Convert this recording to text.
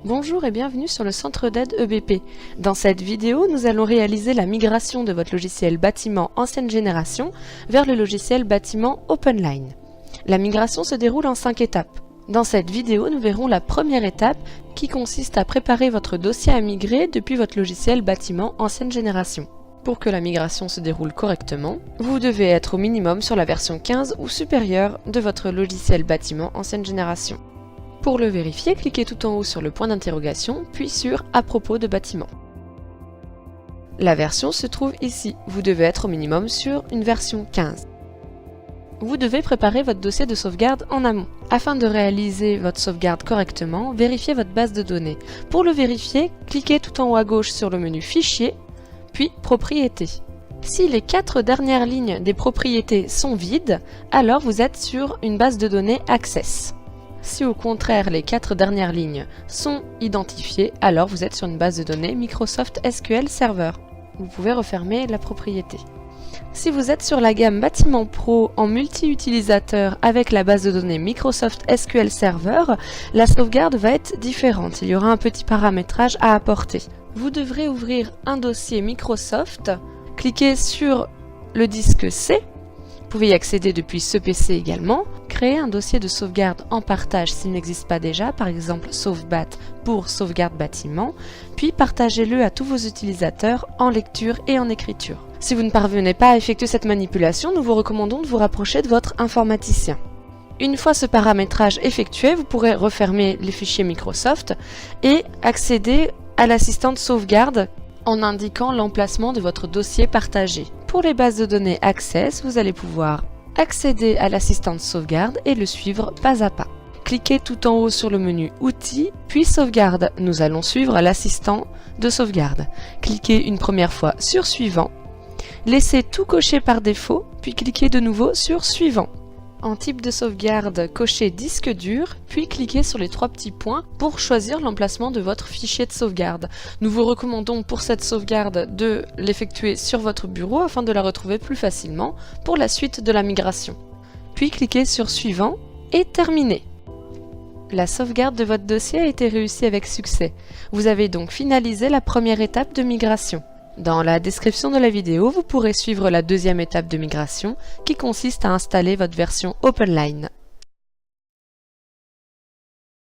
Bonjour et bienvenue sur le centre d'aide EBP. Dans cette vidéo, nous allons réaliser la migration de votre logiciel bâtiment ancienne génération vers le logiciel bâtiment OpenLine. La migration se déroule en 5 étapes. Dans cette vidéo, nous verrons la première étape qui consiste à préparer votre dossier à migrer depuis votre logiciel bâtiment ancienne génération. Pour que la migration se déroule correctement, vous devez être au minimum sur la version 15 ou supérieure de votre logiciel bâtiment ancienne génération. Pour le vérifier, cliquez tout en haut sur le point d'interrogation, puis sur « À propos de bâtiment ». La version se trouve ici. Vous devez être au minimum sur une version 15. Vous devez préparer votre dossier de sauvegarde en amont. Afin de réaliser votre sauvegarde correctement, vérifiez votre base de données. Pour le vérifier, cliquez tout en haut à gauche sur le menu « Fichier », puis « Propriétés ». Si les 4 dernières lignes des propriétés sont vides, alors vous êtes sur une base de données « Access ». Si au contraire les 4 dernières lignes sont identifiées, alors vous êtes sur une base de données Microsoft SQL Server. Vous pouvez refermer la propriété. Si vous êtes sur la gamme Bâtiment Pro en multi-utilisateur avec la base de données Microsoft SQL Server, la sauvegarde va être différente. Il y aura un petit paramétrage à apporter. Vous devrez ouvrir un dossier Microsoft, cliquez sur le disque C. Vous pouvez y accéder depuis ce PC également. Créer un dossier de sauvegarde en partage s'il n'existe pas déjà, par exemple Sauvebat pour sauvegarde bâtiment, puis partagez-le à tous vos utilisateurs en lecture et en écriture. Si vous ne parvenez pas à effectuer cette manipulation, nous vous recommandons de vous rapprocher de votre informaticien. Une fois ce paramétrage effectué, vous pourrez refermer les fichiers Microsoft et accéder à l'assistant de sauvegarde en indiquant l'emplacement de votre dossier partagé. Pour les bases de données Access, vous allez pouvoir accéder à l'assistant de sauvegarde et le suivre pas à pas. Cliquez tout en haut sur le menu Outils, puis Sauvegarde. Nous allons suivre l'assistant de sauvegarde. Cliquez une première fois sur Suivant. Laissez tout cocher par défaut, puis cliquez de nouveau sur Suivant. En type de sauvegarde, cochez Disque dur, puis cliquez sur les 3 petits points pour choisir l'emplacement de votre fichier de sauvegarde. Nous vous recommandons pour cette sauvegarde de l'effectuer sur votre bureau afin de la retrouver plus facilement pour la suite de la migration. Puis cliquez sur Suivant et Terminer. La sauvegarde de votre dossier a été réussie avec succès. Vous avez donc finalisé la première étape de migration. Dans la description de la vidéo, vous pourrez suivre la deuxième étape de migration qui consiste à installer votre version OpenLine.